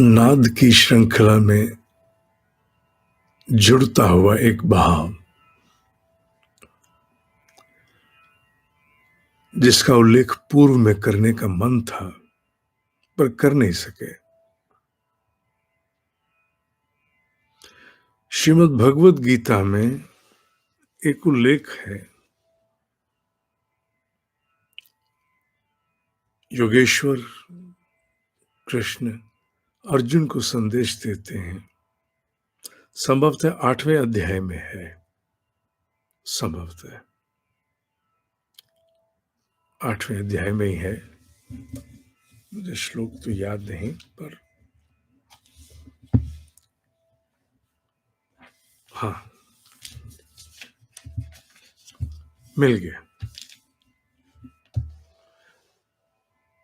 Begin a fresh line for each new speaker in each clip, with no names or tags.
नाद की श्रृंखला में जुड़ता हुआ एक भाव, जिसका उल्लेख पूर्व में करने का मन था पर कर नहीं सके। श्रीमद् भगवद गीता में एक उल्लेख है। योगेश्वर कृष्ण अर्जुन को संदेश देते हैं। संभवतः 8वें अध्याय में है, संभवतः 8वें अध्याय में ही है। मुझे श्लोक तो याद नहीं, पर हाँ, मिल गया।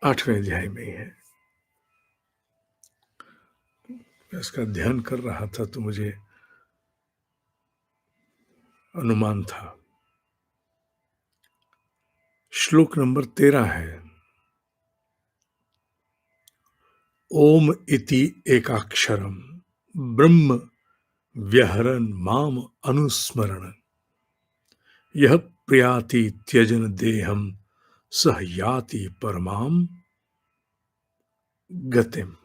8वें अध्याय में ही है। मैं इसका ध्यान कर रहा था तो मुझे अनुमान था। श्लोक नंबर 13 है। ओम इति एकाक्षरम ब्रह्म व्यहरन माम अनुस्मरण यह प्रियाति त्यजन देहम सह याति परमाम गतिम।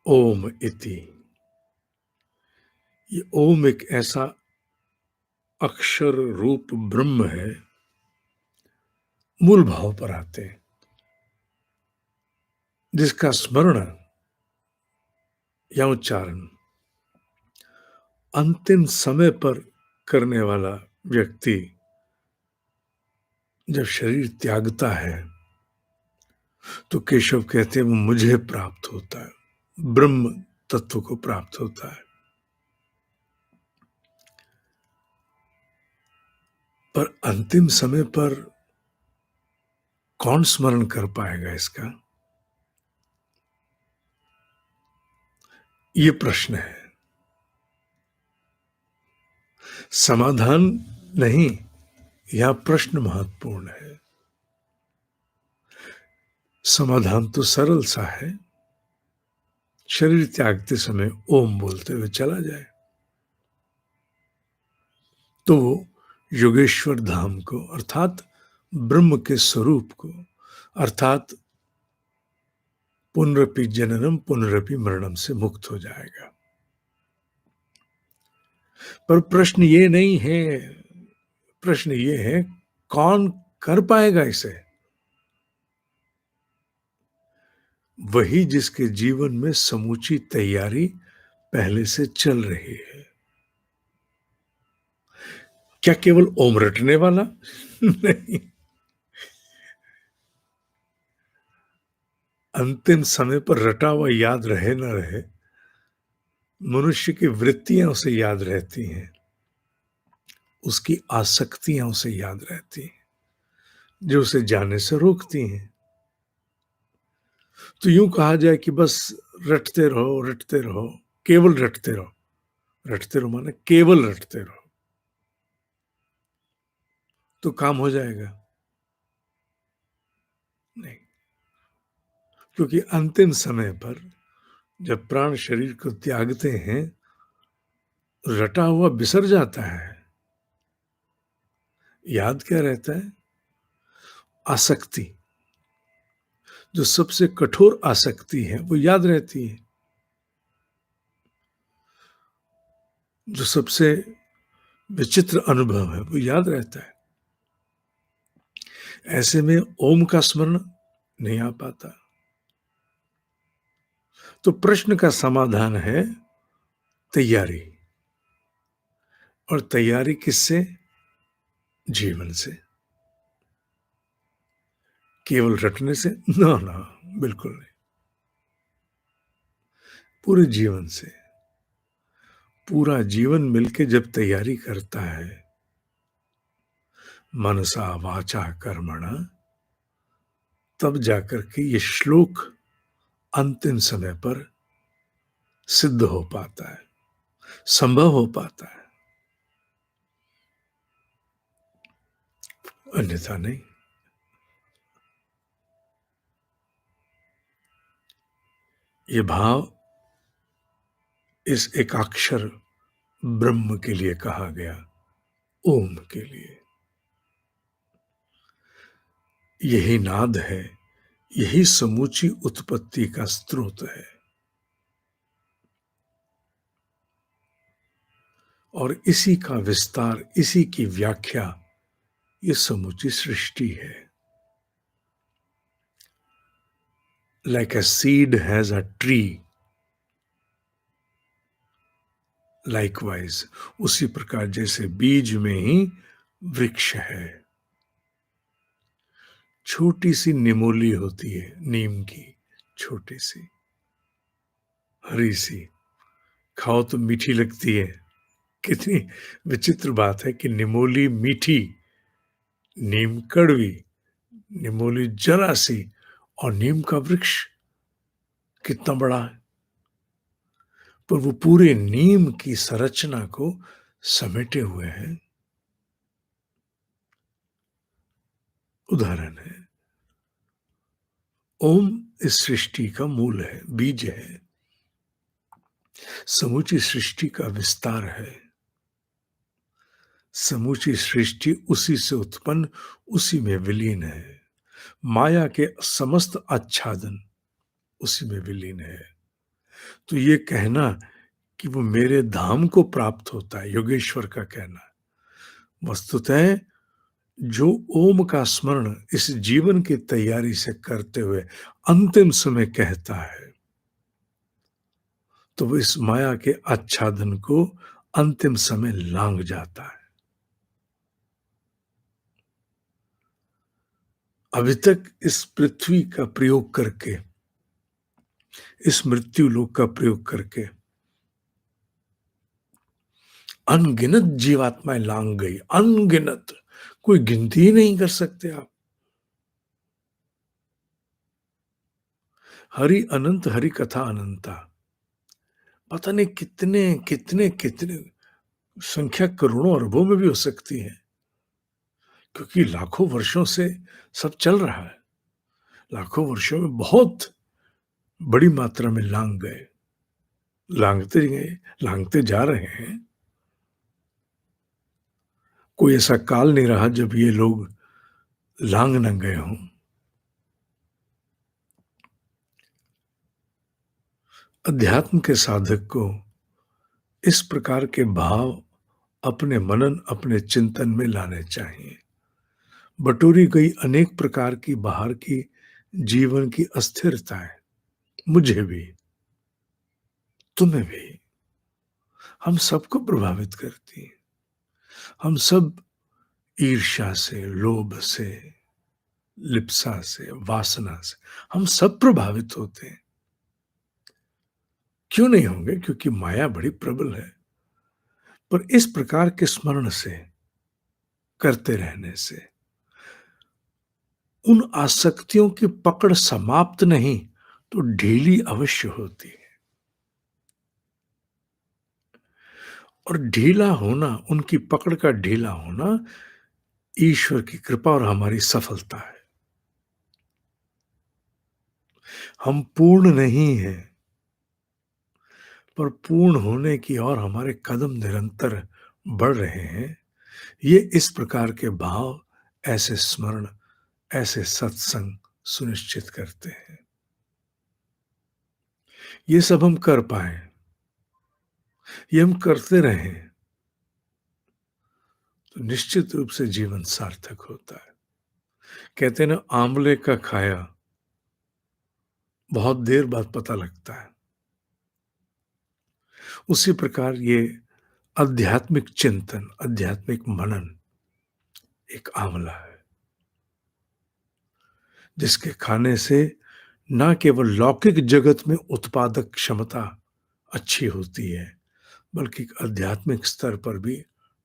ओम इति, ये ओम एक ऐसा अक्षर रूप ब्रह्म है। मूल भाव पर आते हैं, जिसका स्मरण या उच्चारण अंतिम समय पर करने वाला व्यक्ति जब शरीर त्यागता है तो केशव कहते हैं वो मुझे प्राप्त होता है, ब्रह्म तत्व को प्राप्त होता है। पर अंतिम समय पर कौन स्मरण कर पाएगा इसका, ये प्रश्न है। समाधान नहीं, यह प्रश्न महत्वपूर्ण है। समाधान तो सरल सा है, शरीर त्यागते समय ओम बोलते हुए चला जाए तो योगेश्वर धाम को, अर्थात ब्रह्म के स्वरूप को, अर्थात पुनरपि जननम पुनरपि मरणम से मुक्त हो जाएगा। पर प्रश्न ये नहीं है, प्रश्न ये है कौन कर पाएगा इसे। वही जिसके जीवन में समूची तैयारी पहले से चल रही है। क्या केवल ओम रटने वाला? नहीं, अंतिम समय पर रटा हुआ याद रहे न रहे, मनुष्य की वृत्तियां उसे याद रहती हैं, उसकी आसक्तियां उसे याद रहती हैं, जो उसे जाने से रोकती हैं। तो यूं कहा जाए कि बस रटते रहो, रटते रहो, केवल रटते रहो। रटते रहो माने केवल रटते रहो तो काम हो जाएगा? नहीं, क्योंकि अंतिम समय पर जब प्राण शरीर को त्यागते हैं, रटा हुआ बिसर जाता है। याद क्या रहता है? आसक्ति। जो सबसे कठोर आसक्ति है वो याद रहती है, जो सबसे विचित्र अनुभव है वो याद रहता है। ऐसे में ओम का स्मरण नहीं आ पाता। तो प्रश्न का समाधान है तैयारी। और तैयारी किससे? जीवन से। केवल रटने से? ना ना, बिल्कुल नहीं। पूरे जीवन से। पूरा जीवन मिलके जब तैयारी करता है, मनसा वाचा कर्मणा, तब जाकर के ये श्लोक अंतिम समय पर सिद्ध हो पाता है, संभव हो पाता है, अन्यथा नहीं। ये भाव इस एकाक्षर ब्रह्म के लिए कहा गया, ओम के लिए। यही नाद है, यही समूची उत्पत्ति का स्रोत है। और इसी का विस्तार, इसी की व्याख्या ये समूची सृष्टि है। Like a seed has a tree, likewise, उसी प्रकार जैसे बीज में ही वृक्ष है। छोटी सी निमोली होती है, नीम की, छोटी सी, हरी सी, खाओ तो मीठी लगती है। कितनी विचित्र बात है कि निमोली मीठी, नीम कड़वी, निमोली जरा सी, और नीम का वृक्ष कितना बड़ा है। पर वो पूरे नीम की संरचना को समेटे हुए हैं। उदाहरण है, ओम इस सृष्टि का मूल है, बीज है, समूची सृष्टि का विस्तार है। समूची सृष्टि उसी से उत्पन्न, उसी में विलीन है। माया के समस्त आच्छादन उसी में विलीन है। तो ये कहना कि वो मेरे धाम को प्राप्त होता है, योगेश्वर का कहना, वस्तुतः जो ओम का स्मरण इस जीवन की तैयारी से करते हुए अंतिम समय कहता है, तो वो इस माया के आच्छादन को अंतिम समय लांघ जाता है। अभी तक इस पृथ्वी का प्रयोग करके, इस मृत्यु लोक का प्रयोग करके अनगिनत जीवात्माएं लांघ गई, अनगिनत, कोई गिनती ही नहीं कर सकते आप। हरि अनंत, हरि कथा अनंता, पता नहीं कितने कितने कितने, संख्या करोड़ों अरबों में भी हो सकती है, क्योंकि लाखों वर्षों से सब चल रहा है। लाखों वर्षों में बहुत बड़ी मात्रा में लांघ गए, लांघते गए, लांघते जा रहे हैं। कोई ऐसा काल नहीं रहा जब ये लोग लांघ न गए हों। अध्यात्म के साधक को इस प्रकार के भाव अपने मनन, अपने चिंतन में लाने चाहिए। बटोरी गई अनेक प्रकार की बाहर की जीवन की अस्थिरताएं मुझे भी, तुम्हें भी, हम सबको प्रभावित करती हैं। हम सब ईर्ष्या से, लोभ से, लिप्सा से, वासना से हम सब प्रभावित होते हैं। क्यों नहीं होंगे? क्योंकि माया बड़ी प्रबल है। पर इस प्रकार के स्मरण से, करते रहने से उन आसक्तियों की पकड़ समाप्त नहीं तो ढीली अवश्य होती है। और ढीला होना, उनकी पकड़ का ढीला होना ईश्वर की कृपा और हमारी सफलता है। हम पूर्ण नहीं हैं, पर पूर्ण होने की और हमारे कदम निरंतर बढ़ रहे हैं। ये इस प्रकार के भाव, ऐसे स्मरण, ऐसे सत्संग सुनिश्चित करते हैं। ये सब हम कर पाए, ये हम करते रहें, तो निश्चित रूप से जीवन सार्थक होता है। कहते हैं ना, आंवले का खाया बहुत देर बाद पता लगता है। उसी प्रकार ये आध्यात्मिक चिंतन, आध्यात्मिक मनन एक आंवला है, जिसके खाने से न केवल लौकिक जगत में उत्पादक क्षमता अच्छी होती है, बल्कि आध्यात्मिक स्तर पर भी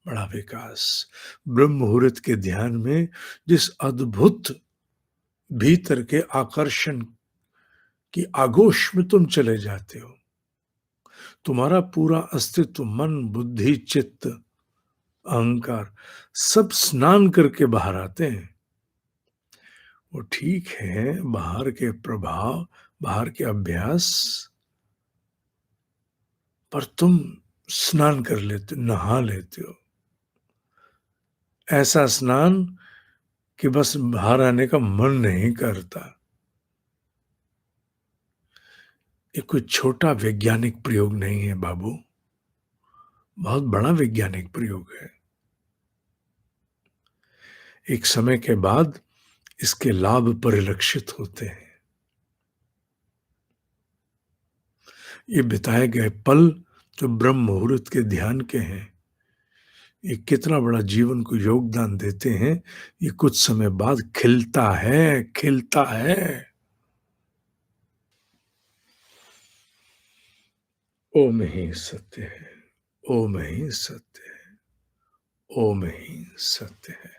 बड़ा विकास। ब्रह्म मुहूर्त के ध्यान में जिस अद्भुत भीतर के आकर्षण की आगोश में तुम चले जाते हो, तुम्हारा पूरा अस्तित्व, मन, बुद्धि, चित्त, अहंकार सब स्नान करके बाहर आते हैं। वो ठीक है, बाहर के प्रभाव, बाहर के अभ्यास पर तुम स्नान कर लेते, नहा लेते हो। ऐसा स्नान कि बस बाहर आने का मन नहीं करता। ये कोई छोटा वैज्ञानिक प्रयोग नहीं है बाबू, बहुत बड़ा वैज्ञानिक प्रयोग है। एक समय के बाद इसके लाभ परिलक्षित होते हैं। ये बिताए गए पल जो ब्रह्म मुहूर्त के ध्यान के हैं, ये कितना बड़ा जीवन को योगदान देते हैं। ये कुछ समय बाद खिलता है, खिलता है। ओम ही सत्य है, ओम ही सत्य है, ओम ही सत्य है।